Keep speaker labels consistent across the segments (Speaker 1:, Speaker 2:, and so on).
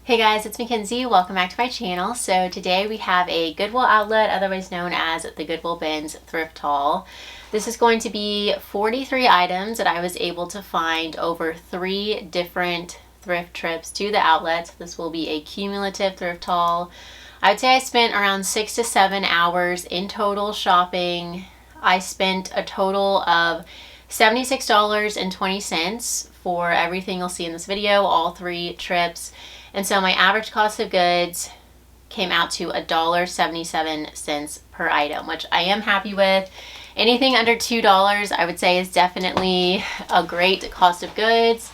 Speaker 1: Hey guys, it's Mackenzie. Welcome back to my channel. So today we have a Goodwill outlet, otherwise known as the Goodwill Bins thrift haul. This is going to be 43 items that I was able to find over 3 different thrift trips to the outlet. This will be a cumulative thrift haul. I would say I spent around 6 to 7 hours in total shopping. I spent a total of $76.20 for everything you'll see in this video, all 3 trips. And so my average cost of goods came out to $1.77 per item, which I am happy with. Anything under $2 I would say is definitely a great cost of goods.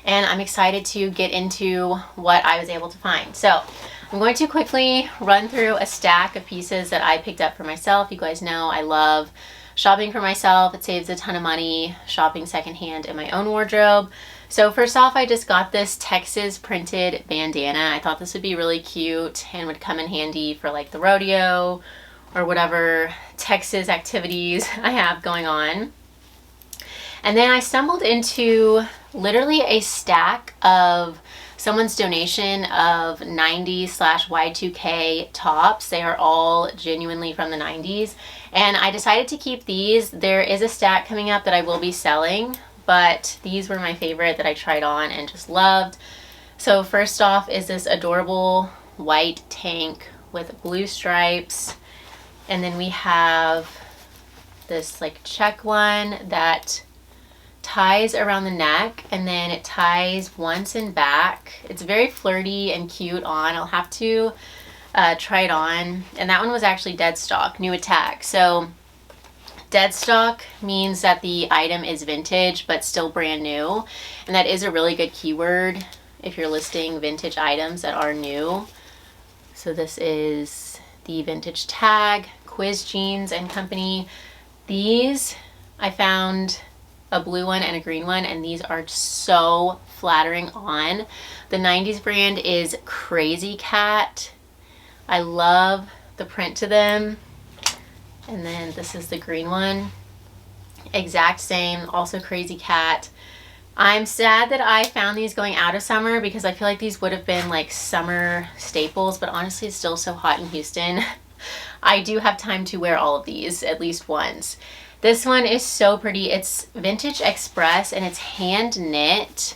Speaker 1: And I'm excited to get into what I was able to find. So I'm going to quickly run through a stack of pieces that I picked up for myself. You guys know I love shopping for myself. It saves a ton of money shopping secondhand in my own wardrobe. So first off, I just got this Texas printed bandana. I thought this would be really cute and would come in handy for like the rodeo or whatever Texas activities I have going on. And then I stumbled into literally a stack of someone's donation of 90s/Y2K tops. They are all genuinely from the 90s. And I decided to keep these. There is a stack coming up that I will be selling, but these were my favorite that I tried on and just loved. So first off is this adorable white tank with blue stripes. And then we have this like check one that ties around the neck and then it ties once and back. It's very flirty and cute on. I'll have to try it on. And that one was actually dead stock, new attack. So dead stock means that the item is vintage but still brand new, and that is a really good keyword if you're listing vintage items that are new. So this is the vintage tag, Quiz Jeans and Company. These, I found a blue one and a green one, and these are so flattering on. The 90s brand is Crazy Cat. I love the print to them. And then this is the green one. Exact same, also Crazy Cat. I'm sad that I found these going out of summer because I feel like these would have been like summer staples, but honestly it's still so hot in Houston. I do have time to wear all of these at least once. This one is so pretty. It's Vintage Express and it's hand knit.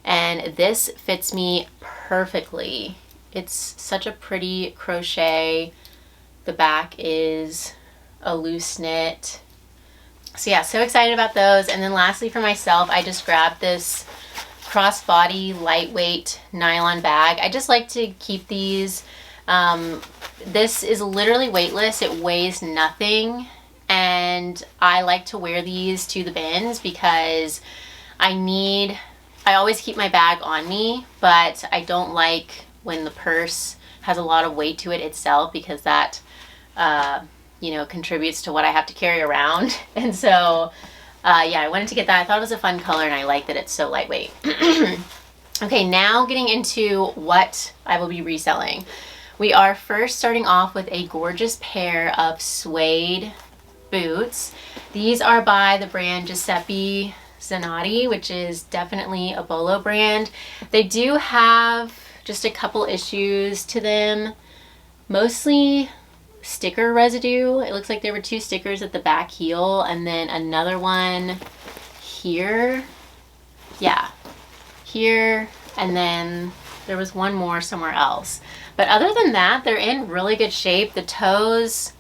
Speaker 1: And this fits me perfectly. It's such a pretty crochet. The back is a loose knit. So yeah, so excited about those. And then lastly for myself, I just grabbed this crossbody lightweight nylon bag. I just like to keep these. This is literally weightless. It weighs nothing. And I like to wear these to the bins because I always keep my bag on me, but I don't like when the purse has a lot of weight to it itself because that you know, contributes to what I have to carry around. And so yeah, I wanted to get that. I thought it was a fun color and I like that it's so lightweight. Okay, now getting into what I will be reselling. We are first starting off with a gorgeous pair of suede boots. These are by the brand Giuseppe Zanotti, which is definitely a Bolo brand. They do have just a couple issues to them, mostly sticker residue. It looks like there were 2 stickers at the back heel and then another one here. Yeah, here, and then there was one more somewhere else. But other than that, they're in really good shape. The toes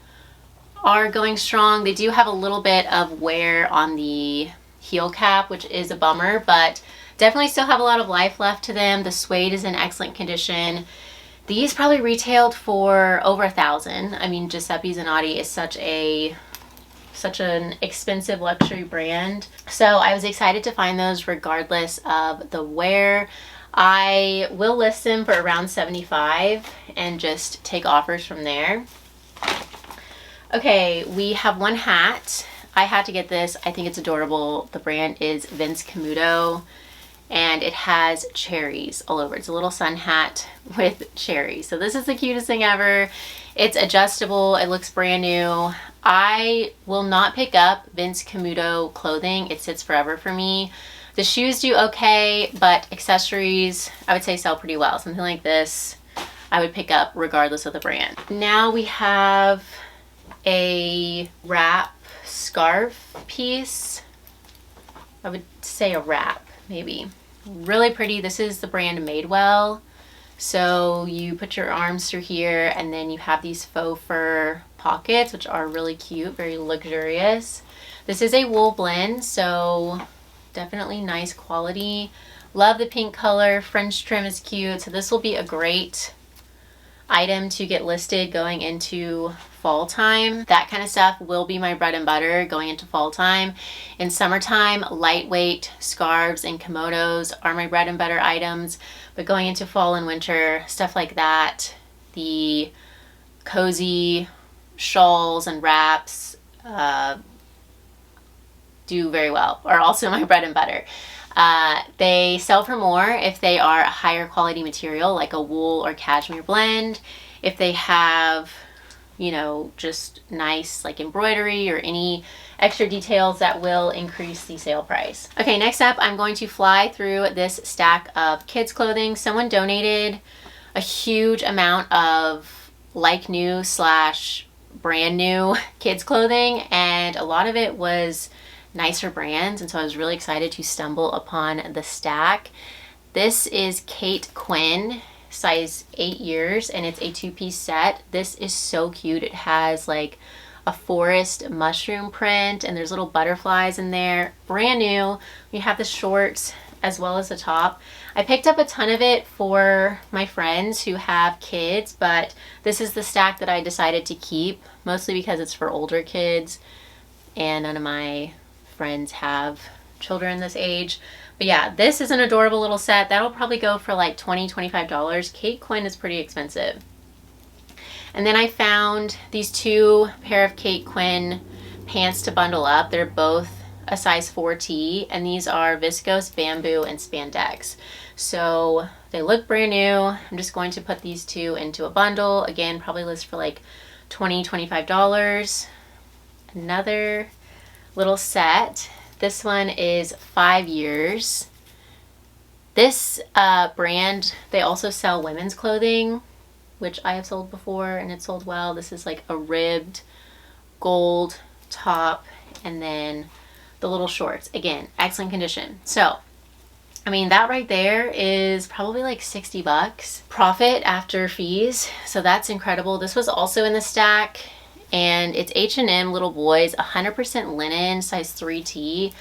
Speaker 1: are going strong. They do have a little bit of wear on the heel cap, which is a bummer, but definitely still have a lot of life left to them. The suede is in excellent condition. These probably retailed for over $1,000. I mean, Giuseppe Zanotti is such an expensive luxury brand. So I was excited to find those regardless of the wear. I will list them for around $75 and just take offers from there. Okay, we have one hat. I had to get this. I think it's adorable. The brand is Vince Camuto. And it has cherries all over. It's a little sun hat with cherries. So this is the cutest thing ever. It's adjustable. It looks brand new. I will not pick up Vince Camuto clothing. It sits forever for me. The shoes do okay, but accessories, I would say, sell pretty well. Something like this, I would pick up regardless of the brand. Now we have a wrap scarf piece. I would say a wrap, maybe. Really pretty. This is the brand Madewell. So you put your arms through here, and then you have these faux fur pockets, which are really cute, very luxurious. This is a wool blend, so definitely nice quality. Love the pink color. Fringe trim is cute. So this will be a great item to get listed going into fall time. That kind of stuff will be my bread and butter going into fall time. In summertime, lightweight scarves and kimonos are my bread and butter items, but going into fall and winter, stuff like that, the cozy shawls and wraps do very well, are also my bread and butter. They sell for more if they are a higher quality material, like a wool or cashmere blend. If they have, you know, just nice like embroidery or any extra details, that will increase the sale price. Okay, next up, I'm going to fly through this stack of kids clothing. Someone donated a huge amount of like new / brand new kids clothing, and a lot of it was nicer brands, and so I was really excited to stumble upon the stack. This is Kate Quinn, size 8 years, and it's a 2-piece set. This is so cute. It has like a forest mushroom print, and there's little butterflies in there. Brand new. We have the shorts as well as the top. I picked up a ton of it for my friends who have kids, but this is the stack that I decided to keep, mostly because it's for older kids, and none of my friends have children this age. But yeah, this is an adorable little set. That'll probably go for like $20, $25. Kate Quinn is pretty expensive. And then I found these 2 pair of Kate Quinn pants to bundle up. They're both a size 4T, and these are viscose, bamboo, and spandex. So they look brand new. I'm just going to put these 2 into a bundle. Again, probably list for like $20, $25. Another little set. This one is 5 years. This brand, they also sell women's clothing, which I have sold before, and it sold well. This is like a ribbed gold top, and then the little shorts. Again, excellent condition. So, I mean, that right there is probably like 60 bucks profit after fees. So that's incredible. This was also in the stack, and it's H&M little boys, 100% linen, size 3T.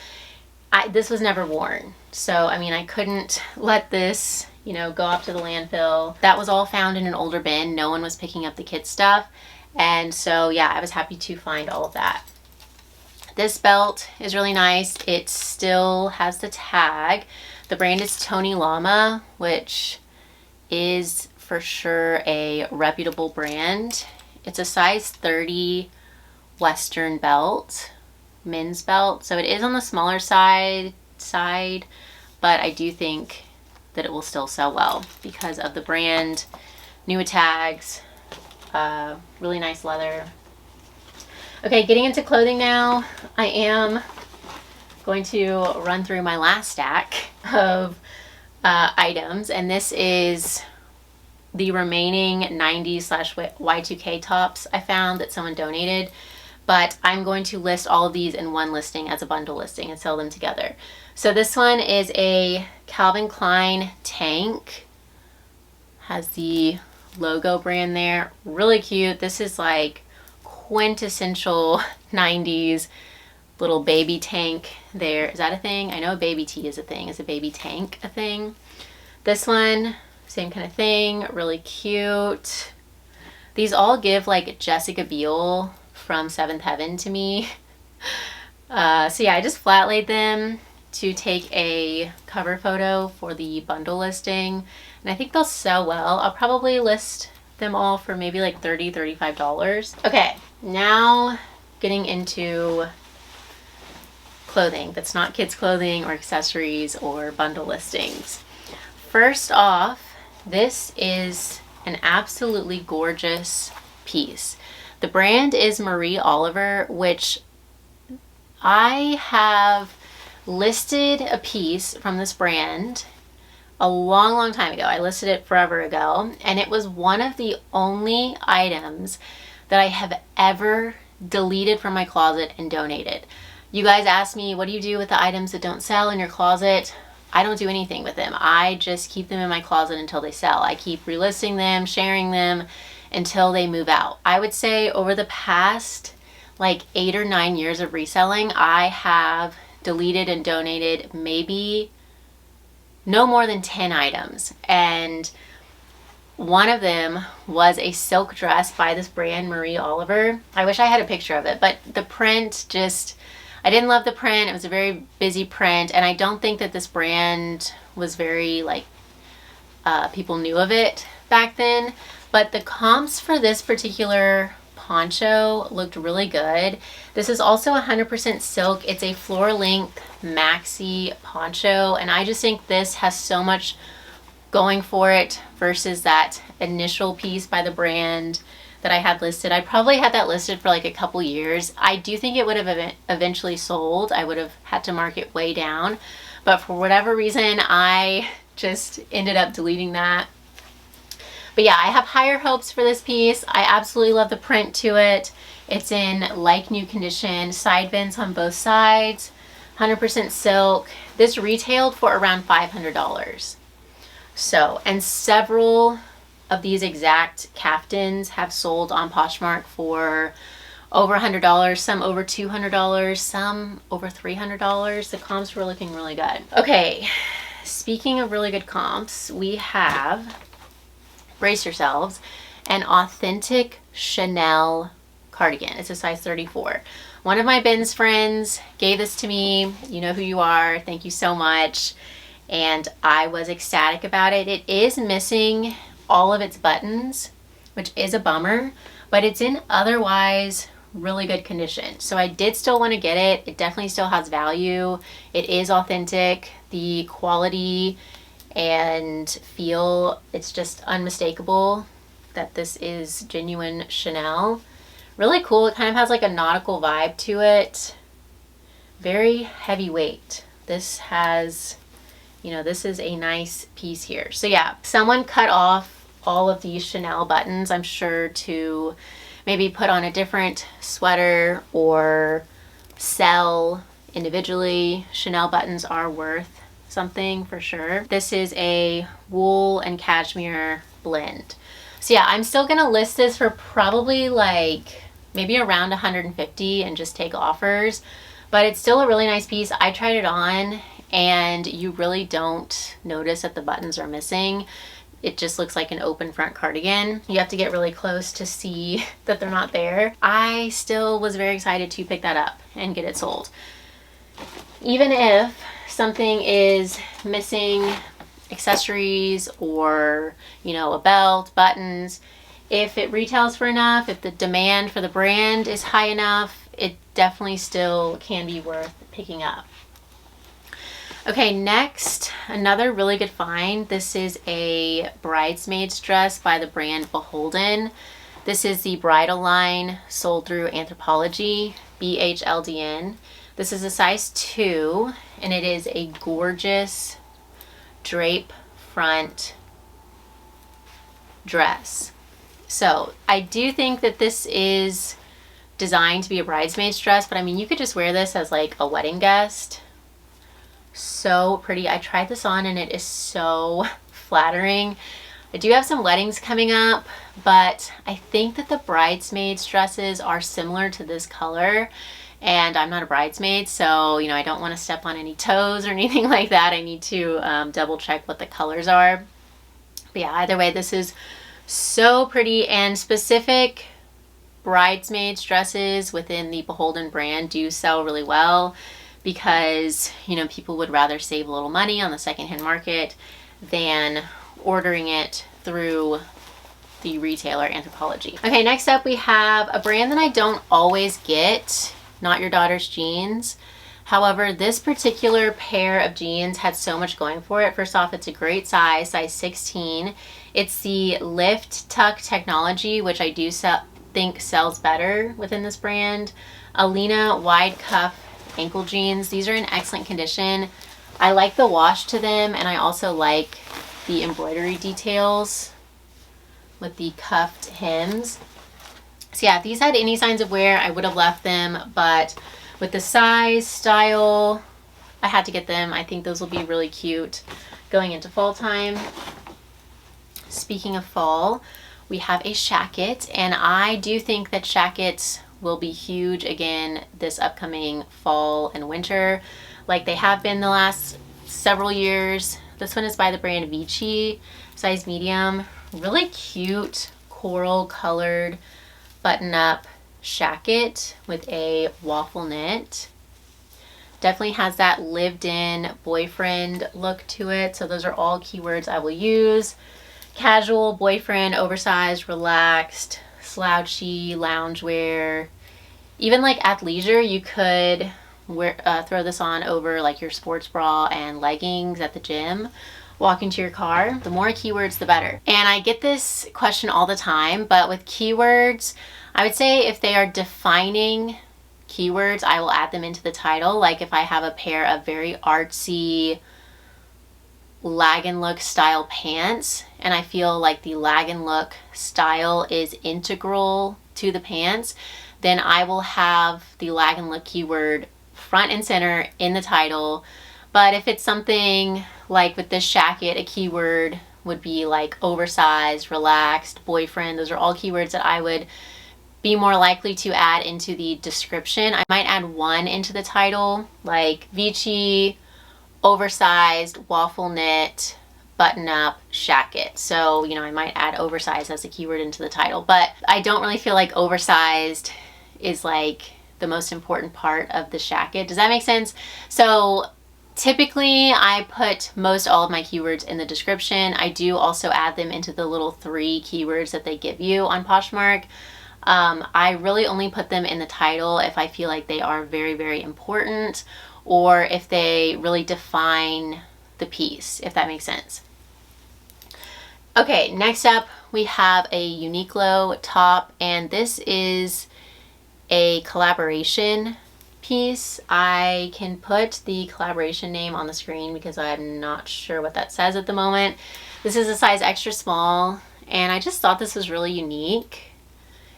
Speaker 1: This was never worn. So, I mean, I couldn't let this, you know, go up to the landfill. That was all found in an older bin. No one was picking up the kids stuff. And so, yeah, I was happy to find all of that. This belt is really nice. It still has the tag. The brand is Tony Llama, which is for sure a reputable brand. It's a size 30 Western belt, men's belt. So it is on the smaller side, but I do think that it will still sell well because of the brand, new tags, really nice leather. Okay, getting into clothing now. I am going to run through my last stack of items, and this is the remaining 90s/Y2K tops I found that someone donated, but I'm going to list all of these in one listing as a bundle listing and sell them together. So this one is a Calvin Klein tank, has the logo brand there, really cute. This is like quintessential 90s little baby tank there. Is that a thing? I know a baby tee is a thing. Is a baby tank a thing? This one, same kind of thing, really cute. These all give like Jessica Biel from Seventh Heaven to me. So yeah, I just flat laid them to take a cover photo for the bundle listing, and I think they'll sell well. I'll probably list them all for maybe like $30, $35. Okay, now getting into clothing that's not kids clothing or accessories or bundle listings. First off, this is an absolutely gorgeous piece. The brand is Marie Oliver, which I have listed a piece from this brand a long time ago. I listed it forever ago, and it was one of the only items that I have ever deleted from my closet and donated. You guys ask me, what do you do with the items that don't sell in your closet? I don't do anything with them. I just keep them in my closet until they sell. I keep relisting them, sharing them until they move out. I would say over the past like 8 or 9 years of reselling, I have deleted and donated maybe no more than 10 items. And one of them was a silk dress by this brand, Marie Oliver. I wish I had a picture of it, but the print just, I didn't love the print. It was a very busy print, and I don't think that this brand was very like, people knew of it back then. But the comps for this particular poncho looked really good. This is also 100% silk. It's a floor length maxi poncho, and I just think this has so much going for it versus that initial piece by the brand that I had listed. I probably had that listed for like a couple years. I do think it would have eventually sold. I would have had to mark it way down, but for whatever reason I just ended up deleting that. But yeah, I have higher hopes for this piece. I absolutely love the print to it. It's in like new condition, side vents on both sides, 100% silk. This retailed for around $500. So, and several of these exact caftans have sold on Poshmark for over $100, some over $200, some over $300. The comps were looking really good. Okay, speaking of really good comps, we have, brace yourselves, an authentic Chanel cardigan. It's a size 34. One of my Ben's friends gave this to me. You know who you are. Thank you so much. And I was ecstatic about it. It is missing all of its buttons, which is a bummer, but it's in otherwise really good condition. So I did still want to get it. It definitely still has value. It is authentic. The quality and feel, it's just unmistakable that this is genuine Chanel. Really cool. It kind of has like a nautical vibe to it. Very heavyweight. This has, you know, this is a nice piece here. So yeah, someone cut off all of these Chanel buttons, I'm sure, to maybe put on a different sweater or sell individually. Chanel buttons are worth something for sure. This is a wool and cashmere blend. So yeah, I'm still gonna list this for probably like maybe around 150 and just take offers, but it's still a really nice piece. I tried it on and you really don't notice that the buttons are missing. It just looks like an open front cardigan. You have to get really close to see that they're not there. I still was very excited to pick that up and get it sold. Even if something is missing accessories or, you know, a belt, buttons, if it retails for enough, if the demand for the brand is high enough, it definitely still can be worth picking up. Okay, next, another really good find. This is a bridesmaid's dress by the brand Beholden. This is the bridal line sold through Anthropologie, BHLDN. This is a size 2, and it is a gorgeous drape front dress. So I do think that this is designed to be a bridesmaid's dress, but I mean, you could just wear this as like a wedding guest. So pretty. I tried this on and it is so flattering. I do have some weddings coming up, but I think that the bridesmaids dresses are similar to this color, and I'm not a bridesmaid, so you know, I don't want to step on any toes or anything like that. I need to double check what the colors are. But yeah, either way, this is so pretty, and specific bridesmaids dresses within the Beholden brand do sell really well, because, you know, people would rather save a little money on the secondhand market than ordering it through the retailer Anthropologie. Okay, next up we have a brand that I don't always get, Not Your Daughter's Jeans. However, this particular pair of jeans had so much going for it. First off, it's a great size, size 16. It's the Lift Tuck technology, which I do think sells better within this brand. Alina wide cuff ankle jeans. These are in excellent condition. I like the wash to them, and I also like the embroidery details with the cuffed hems. So yeah, if these had any signs of wear, I would have left them, but with the size, style, I had to get them. I think those will be really cute going into fall time. Speaking of fall, we have a shacket, and I do think that shackets will be huge again this upcoming fall and winter, like they have been the last several years. This one is by the brand Vici, size medium. Really cute coral colored button-up shacket with a waffle knit. Definitely has that lived-in boyfriend look to it. So those are all keywords I will use. Casual, boyfriend, oversized, relaxed, slouchy, loungewear. Even like athleisure, you could throw this on over like your sports bra and leggings at the gym, walking to your car. The more keywords, the better. And I get this question all the time, but with keywords, I would say if they are defining keywords, I will add them into the title. Like if I have a pair of very artsy lag and look style pants, and I feel like the lag and look style is integral to the pants, then I will have the lag and look keyword front and center in the title. But if it's something like with this shacket, a keyword would be like oversized, relaxed, boyfriend. Those are all keywords that I would be more likely to add into the description. I might add one into the title, like Vici, oversized, waffle knit, button up, shacket. So, you know, I might add oversized as a keyword into the title, but I don't really feel like oversized is like the most important part of the shacket. Does that make sense? So typically I put most all of my keywords in the description. I do also add them into the little 3 keywords that they give you on Poshmark. I really only put them in the title if I feel like they are very, very important, or if they really define the piece, if that makes sense. Okay, next up we have a Uniqlo top, and this is a collaboration piece. I can put the collaboration name on the screen because I'm not sure what that says at the moment. This is a size extra small, and I just thought this was really unique.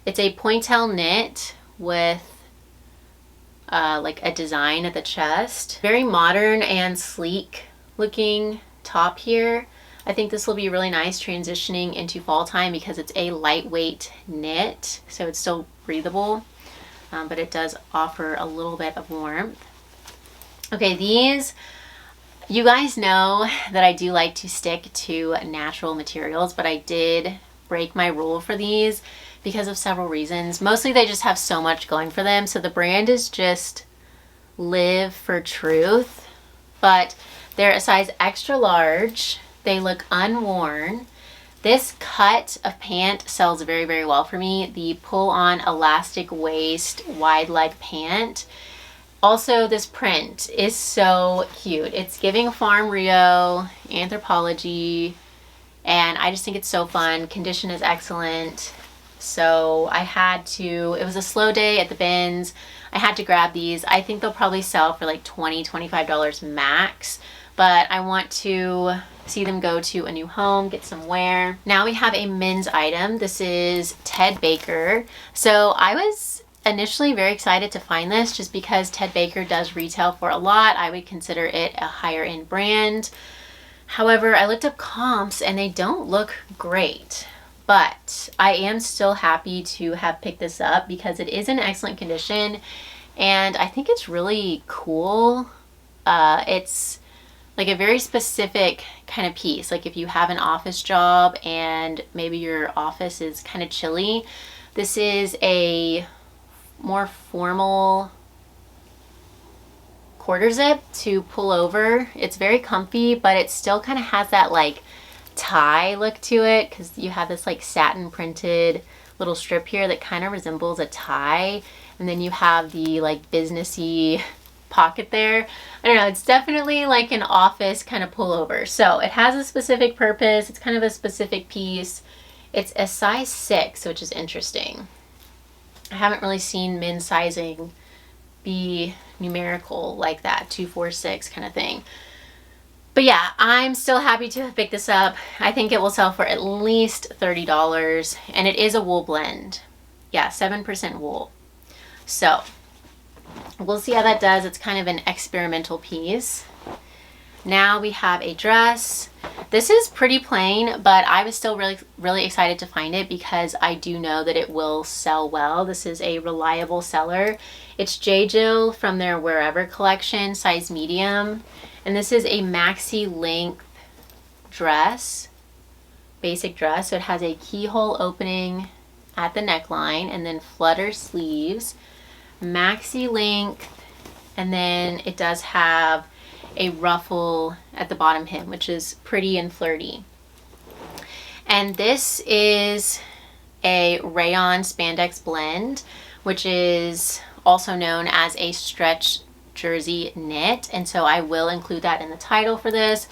Speaker 1: It's a pointel knit with like a design at the chest. Very modern and sleek looking top here. I think this will be really nice transitioning into fall time because it's a lightweight knit, so it's still breathable, but it does offer a little bit of warmth. Okay, these, you guys know that I do like to stick to natural materials, but I did break my rule for these because of several reasons. Mostly they just have so much going for them. So the brand is just Live for Truth, but they're a size extra large. They look unworn. This cut of pant sells very, very well for me. The pull-on elastic waist wide leg pant. Also, this print is so cute. It's giving Farm Rio, Anthropology, and I just think it's so fun. Condition is excellent. So I had to, it was a slow day at the bins. I had to grab these. I think they'll probably sell for like $20, $25 max, but I want to see them go to a new home, get some wear. Now we have a men's item. This is Ted Baker. So I was initially very excited to find this just because Ted Baker does retail for a lot. I would consider it a higher end brand. However, I looked up comps and they don't look great. But I am still happy to have picked this up because it is in excellent condition, and I think it's really cool. It's like a very specific kind of piece. Like if you have an office job and maybe your office is kind of chilly, this is a more formal quarter zip to pull over. It's very comfy, but it still kind of has that like tie look to it because you have this like satin printed little strip here that kind of resembles a tie, and then you have the like businessy pocket there. I don't know, it's definitely like an office kind of pullover. So it has a specific purpose. It's kind of a specific piece. It's a size 6, which is interesting. I haven't really seen men's sizing be numerical like that, 246 kind of thing. But yeah, I'm still happy to have picked this up. I think it will sell for at least $30, and it is a wool blend. Yeah, 7% wool. So we'll see how that does. It's kind of an experimental piece. Now we have a dress. This is pretty plain, but I was still really excited to find it because I do know that it will sell well. This is a reliable seller. It's J. Jill from their Wherever collection, size medium. And this is a maxi length dress, basic dress. So it has a keyhole opening at the neckline and then flutter sleeves, maxi length, and then it does have a ruffle at the bottom hem, which is pretty and flirty. And this is a rayon spandex blend, which is also known as a stretch jersey knit, and so I will include that in the title for this.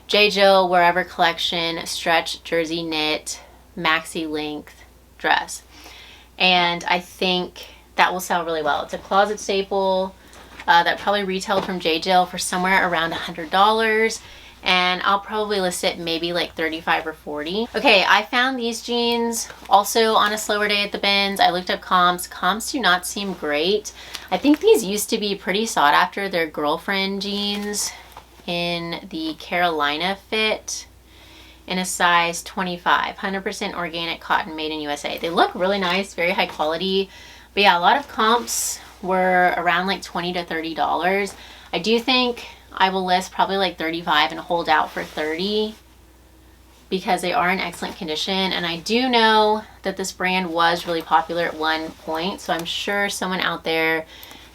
Speaker 1: J. Jill Wherever collection stretch jersey knit maxi length dress, and I think that will sell really well. It's a closet staple that probably retailed from J. Jill for somewhere around $100, and I'll probably list it maybe like $35 or $40. Okay, I found these jeans also on a slower day at the bins. I looked up comps. Comps do not seem great. I think these used to be pretty sought after. They're girlfriend jeans in the Carolina fit in a size 25, 100% organic cotton made in USA. They look really nice, very high quality. But yeah, a lot of comps were around like $20 to $30. I do think I will list probably like $35 and hold out for $30 because they are in excellent condition. And I do know that this brand was really popular at one point, so I'm sure someone out there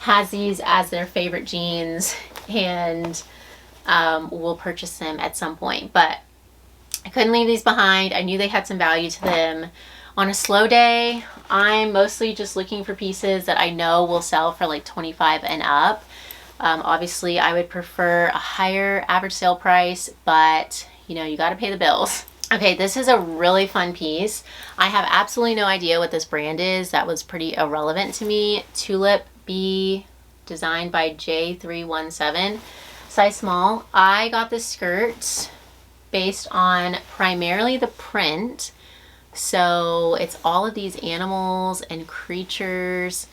Speaker 1: has these as their favorite jeans and will purchase them at some point. But I couldn't leave these behind. I knew they had some value to them. On a slow day, I'm mostly just looking for pieces that I know will sell for like $25 and up. Obviously, I would prefer a higher average sale price, but you know, you got to pay the bills. Okay, this is a really fun piece. I have absolutely no idea what this brand is. That was pretty irrelevant to me. Tulip B, designed by J317, size small. I got this skirt based on primarily the print. So it's all of these animals and creatures.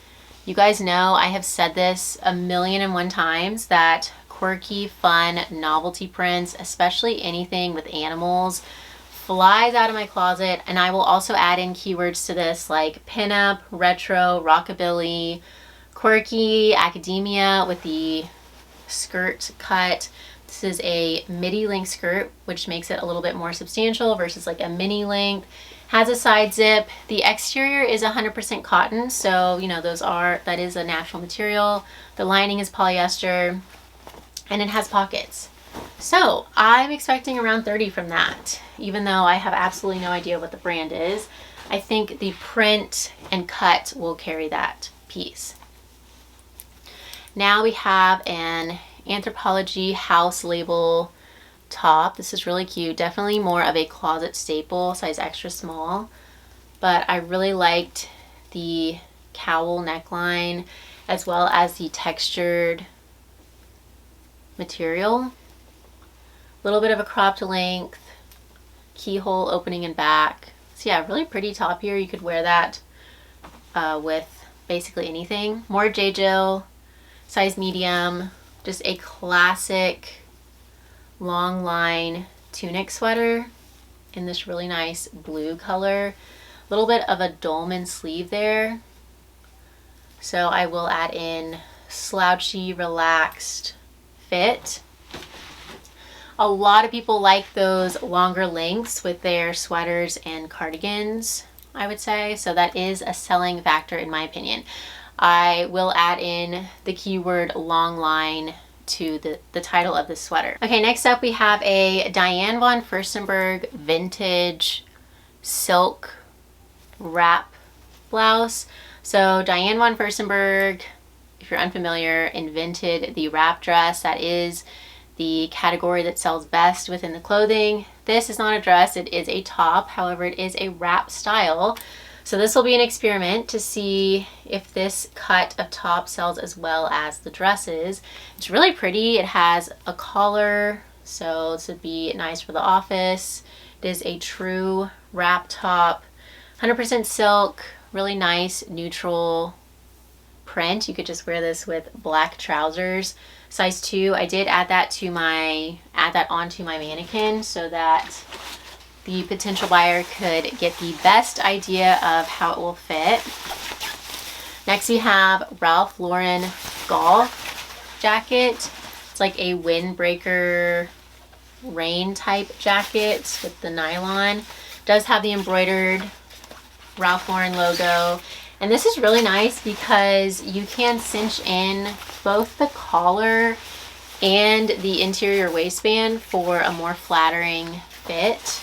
Speaker 1: You guys know I have said this 1,000,001 times that quirky, fun, novelty prints, especially anything with animals, flies out of my closet. And I will also add in keywords to this like pinup, retro, rockabilly, quirky, academia with the skirt cut. This is a midi length skirt, which makes it a little bit more substantial versus like a mini length. Has a side zip. The exterior is 100% cotton, so you know that is a natural material. The lining is polyester, and it has pockets. So I'm expecting around $30 from that, even though I have absolutely no idea what the brand is. I think the print and cut will carry that piece. Now we have an Anthropologie house label top. This is really cute. Definitely more of a closet staple, size extra small. But I really liked the cowl neckline as well as the textured material. A little bit of a cropped length, keyhole opening in back. So yeah, really pretty top here. You could wear that with basically anything. More J. Jill, size medium. Just a classic long line tunic sweater in this really nice blue color. A little bit of a dolman sleeve there. So I will add in slouchy, relaxed fit. A lot of people like those longer lengths with their sweaters and cardigans, I would say. So that is a selling factor in my opinion. I will add in the keyword long line to the title of the sweater. Okay, next up we have a Diane von Furstenberg vintage silk wrap blouse. So Diane von Furstenberg, if you're unfamiliar, invented the wrap dress. That is the category that sells best within the clothing. This is not a dress, it is a top. However, it is a wrap style. So this will be an experiment to see if this cut of top sells as well as the dresses. It's really pretty. It has a collar, so this would be nice for the office. It is a true wrap top, 100% silk, really nice neutral print. You could just wear this with black trousers. Size 2. I did add that onto my mannequin so that the potential buyer could get the best idea of how it will fit. Next we have Ralph Lauren golf jacket. It's like a windbreaker rain type jacket with the nylon. It does have the embroidered Ralph Lauren logo. And this is really nice because you can cinch in both the collar and the interior waistband for a more flattering fit.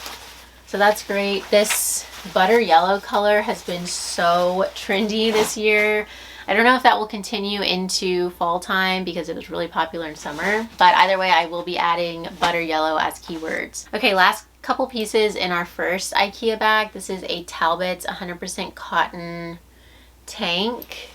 Speaker 1: So that's great. This butter yellow color has been so trendy this year. I don't know if that will continue into fall time because it was really popular in summer, but either way, I will be adding butter yellow as keywords. Okay, last couple pieces in our first IKEA bag. This is a Talbot's 100% cotton tank.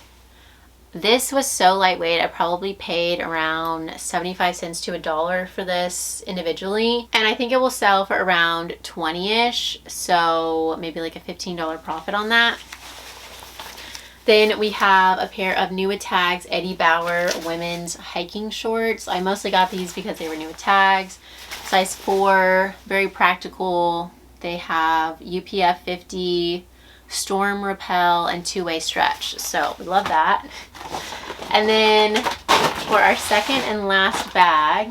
Speaker 1: This was so lightweight. I probably paid around 75 cents to $1 for this individually. And I think it will sell for around 20-ish. So maybe like a $15 profit on that. Then we have a pair of New with Tags Eddie Bauer women's hiking shorts. I mostly got these because they were new with tags. Size 4, very practical. They have UPF 50, storm repel, and two-way stretch. So we love that. And then for our second and last bag,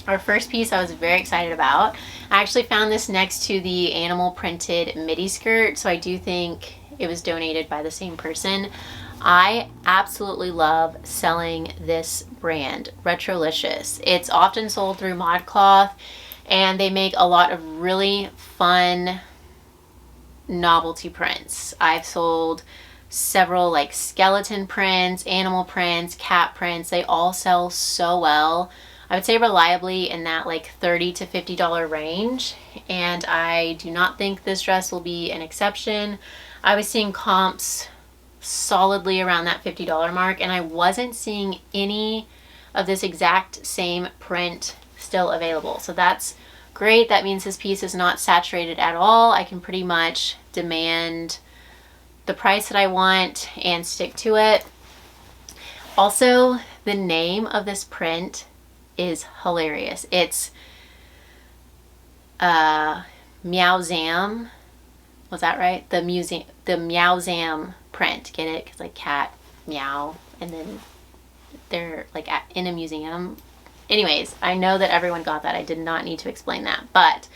Speaker 1: our first piece I was very excited about. I actually found this next to the animal printed midi skirt, so I do think it was donated by the same person. I absolutely love selling this brand, Retrolicious. It's often sold through ModCloth, and they make a lot of really fun novelty prints. I've sold several like skeleton prints, animal prints, cat prints. They all sell so well. I would say reliably in that like $30 to $50 range, and I do not think this dress will be an exception. I was seeing comps solidly around that $50 mark, and I wasn't seeing any of this exact same print still available. So that's great. That means this piece is not saturated at all. I can pretty much demand the price that I want and stick to it. Also, the name of this print is hilarious. It's Meowzam. Was that right? The Meowzam print. Get it? Because like cat, meow, and then they're like in a museum. Anyways, I know that everyone got that. I did not need to explain that, but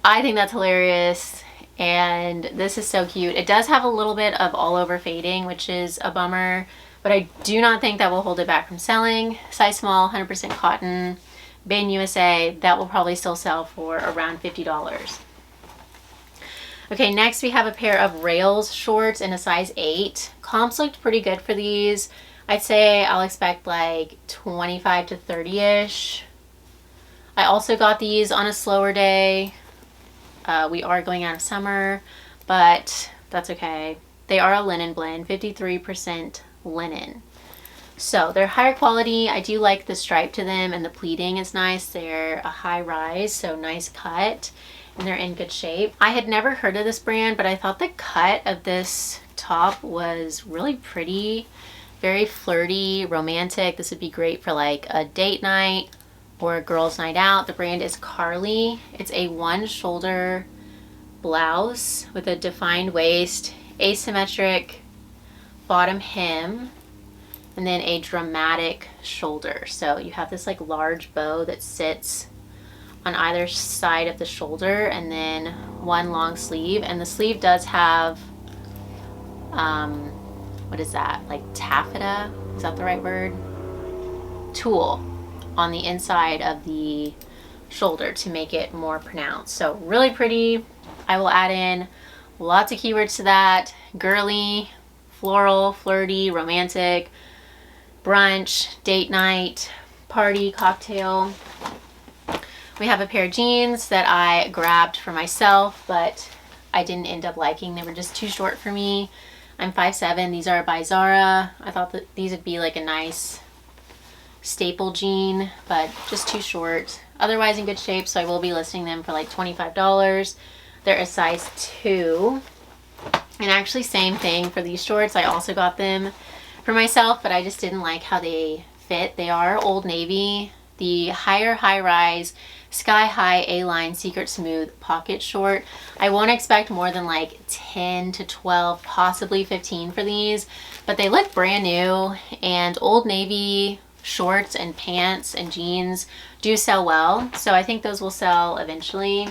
Speaker 1: I think that's hilarious, and this is so cute. It does have a little bit of all over fading, which is a bummer, but I do not think that will hold it back from selling. Size small, 100% cotton, made in USA. That will probably still sell for around $50. Okay, next we have a pair of Rails shorts in a size 8. Comps looked pretty good for these. I'd say I'll expect like 25 to 30-ish. I also got these on a slower day. We are going out of summer, but that's okay. They are a linen blend, 53% linen. So they're higher quality. I do like the stripe to them, and the pleating is nice. They're a high rise, so nice cut, and they're in good shape. I had never heard of this brand, but I thought the cut of this top was really pretty. Very flirty, romantic. This would be great for like a date night or a girls' night out. The brand is Carly. It's a one shoulder blouse with a defined waist, asymmetric bottom hem, and then a dramatic shoulder. So you have this like large bow that sits on either side of the shoulder, and then one long sleeve. And the sleeve does have what is that, like taffeta, is that the right word, tulle on the inside of the shoulder to make it more pronounced. So really pretty. I will add in lots of keywords to that: girly, floral, flirty, romantic, brunch, date night, party, cocktail. We have a pair of jeans that I grabbed for myself, but I didn't end up liking. They were just too short for me. I'm 5'7". These are by Zara. I thought that these would be like a nice staple jean, but just too short. Otherwise in good shape, so I will be listing them for like $25. They're a size 2. And actually same thing for these shorts. I also got them for myself, but I just didn't like how they fit. They are Old Navy. The higher high-rise Sky High A-line Secret Smooth pocket short. I won't expect more than like 10 to 12, possibly 15 for these, but they look brand new, and Old Navy shorts and pants and jeans do sell well, so I think those will sell eventually.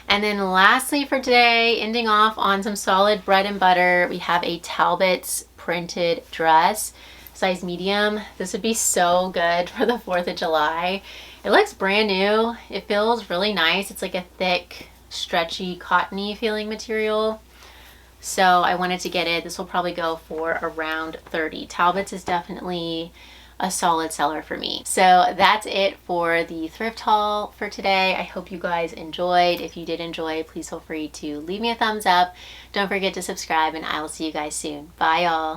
Speaker 1: And then lastly for today, ending off on some solid bread and butter, we have a Talbot's printed dress, size medium. This would be so good for the 4th of July. It looks brand new. It feels really nice. It's like a thick, stretchy, cottony feeling material. So I wanted to get it. This will probably go for around $30. Talbot's is definitely a solid seller for me. So that's it for the thrift haul for today. I hope you guys enjoyed. If you did enjoy, please feel free to leave me a thumbs up. Don't forget to subscribe, and I will see you guys soon. Bye, y'all.